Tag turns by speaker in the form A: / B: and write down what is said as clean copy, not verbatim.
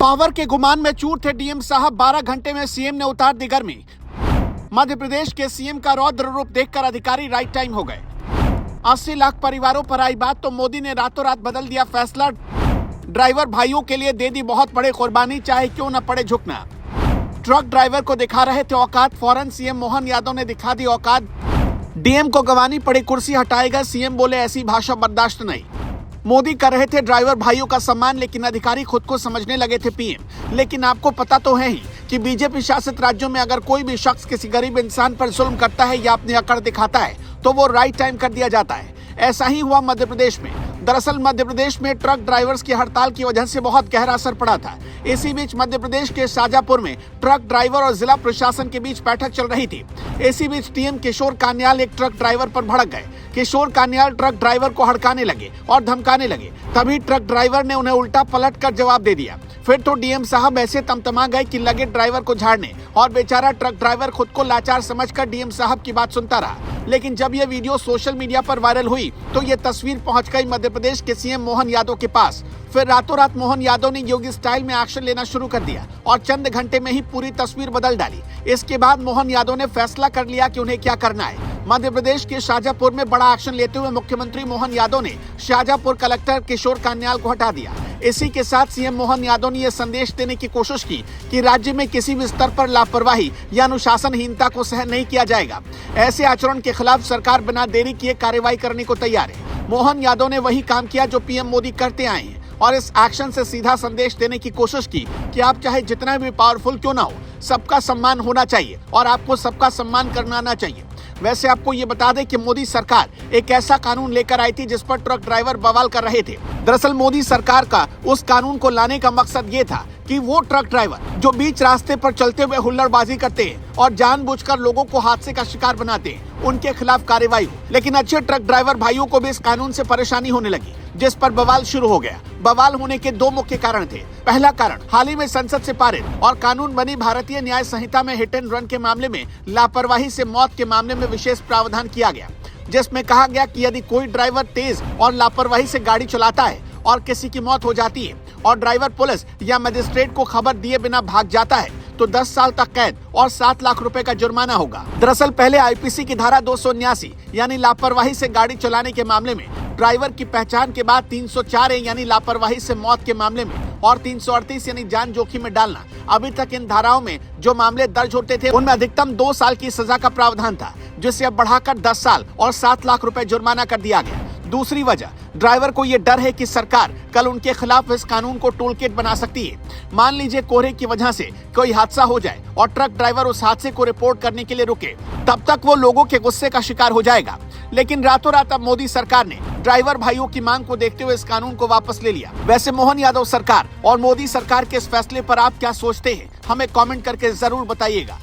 A: Power के गुमान में चूर थे डीएम साहब, 12 घंटे में सीएम ने उतार दी गर्मी। मध्य प्रदेश के सीएम का रौद्र रूप देखकर अधिकारी राइट टाइम हो गए। 80 लाख परिवारों पर आई बात तो मोदी ने रातों रात बदल दिया फैसला। ड्राइवर भाइयों के लिए दे दी बहुत बड़ी कुर्बानी, चाहे क्यों न पड़े झुकना। ट्रक ड्राइवर को दिखा रहे थे औकात, फौरन सीएम मोहन यादव ने दिखा दी औकात। डीएम को गंवानी पड़ी कुर्सी, हटाएगा सीएम, बोले ऐसी भाषा बर्दाश्त नहीं। मोदी कर रहे थे ड्राइवर भाइयों का सम्मान, लेकिन अधिकारी खुद को समझने लगे थे पीएम। लेकिन आपको पता तो है ही कि बीजेपी शासित राज्यों में अगर कोई भी शख्स किसी गरीब इंसान पर जुल्म करता है या अपनी अकड़ दिखाता है तो वो राइट टाइम कर दिया जाता है। ऐसा ही हुआ मध्य प्रदेश में। दरअसल मध्य प्रदेश में ट्रक ड्राइवर्स की हड़ताल की वजह से बहुत गहरा असर पड़ा था। इसी बीच मध्य प्रदेश के शाजापुर में ट्रक ड्राइवर और जिला प्रशासन के बीच बैठक चल रही थी। इसी बीच टीएम किशोर कान्याल एक ट्रक ड्राइवर पर भड़क गए। किशोर कान्याल ट्रक ड्राइवर को हड़काने लगे और धमकाने लगे। तभी ट्रक ड्राइवर ने उन्हें उल्टा पलट कर जवाब दे दिया। फिर तो डीएम साहब ऐसे तमतमा गए कि लगे ड्राइवर को झाड़ने, और बेचारा ट्रक ड्राइवर खुद को लाचार समझकर डीएम साहब की बात सुनता रहा। लेकिन जब यह वीडियो सोशल मीडिया पर वायरल हुई तो ये तस्वीर पहुंच गई मध्य प्रदेश के सीएम मोहन यादव के पास। फिर रातों रात मोहन यादव ने योगी स्टाइल में एक्शन लेना शुरू कर दिया और चंद घंटे में ही पूरी तस्वीर बदल डाली। इसके बाद मोहन यादव ने फैसला कर लिया कि उन्हें क्या करना है। मध्य प्रदेश के शाजापुर में बड़ा एक्शन लेते हुए मुख्यमंत्री मोहन यादव ने शाजापुर कलेक्टर किशोर कान्याल को हटा दिया। इसी के साथ सीएम मोहन यादव ने यह संदेश देने की कोशिश की कि राज्य में किसी भी स्तर पर लापरवाही या अनुशासनहीनता को सहन नहीं किया जाएगा। ऐसे आचरण के खिलाफ सरकार बिना देरी किए कार्रवाई करने को तैयार है। मोहन यादव ने वही काम किया जो पीएम मोदी करते आए हैं और इस एक्शन से सीधा संदेश देने की कोशिश की कि आप चाहे जितना भी पावरफुल क्यों ना हो, सबका सम्मान होना चाहिए और आपको सबका सम्मान करना आना चाहिए। वैसे आपको ये बता दें कि मोदी सरकार एक ऐसा कानून लेकर आई थी जिस पर ट्रक ड्राइवर बवाल कर रहे थे। दरअसल मोदी सरकार का उस कानून को लाने का मकसद ये था कि वो ट्रक ड्राइवर जो बीच रास्ते पर चलते हुए हुल्लड़बाजी करते हैं और जानबूझकर लोगों को हादसे का शिकार बनाते हैं, उनके खिलाफ कार्रवाई हो। लेकिन अच्छे ट्रक ड्राइवर भाइयों को भी इस कानून से परेशानी होने लगी, जिस पर बवाल शुरू हो गया। बवाल होने के दो मुख्य कारण थे। पहला कारण, हाल ही में संसद से पारित और कानून बनी भारतीय न्याय संहिता में हिट एंड रन के मामले में लापरवाही से मौत के मामले में विशेष प्रावधान किया गया, जिसमें कहा गया कि यदि कोई ड्राइवर तेज और लापरवाही से गाड़ी चलाता है और किसी की मौत हो जाती है और ड्राइवर पुलिस या मजिस्ट्रेट को खबर दिए बिना भाग जाता है तो 10 साल तक कैद और 7 लाख रुपए का जुर्माना होगा। दरअसल पहले आईपीसी की धारा 279 यानी लापरवाही से गाड़ी चलाने के मामले में ड्राइवर की पहचान के बाद 304 यानी लापरवाही से मौत के मामले में और 338 यानी जान जोखिम में डालना। अभी तक इन धाराओं में जो मामले दर्ज होते थे उनमें अधिकतम 2 साल की सजा का प्रावधान था, जिसे अब बढ़ाकर 10 साल और 7 लाख रुपए जुर्माना कर दिया गया। दूसरी वजह, ड्राइवर को ये डर है कि सरकार कल उनके खिलाफ इस कानून को टूल किट बना सकती है। मान लीजिए कोहरे की वजह से कोई हादसा हो जाए और ट्रक ड्राइवर उस हादसे को रिपोर्ट करने के लिए रुके, तब तक वो लोगों के गुस्से का शिकार हो जाएगा। लेकिन रातों रात अब मोदी सरकार ने ड्राइवर भाइयों की मांग को देखते हुए इस कानून को वापस ले लिया। वैसे मोहन यादव सरकार और मोदी सरकार के इस फैसले पर आप क्या सोचते हैं, हमें कमेंट करके जरूर बताइएगा।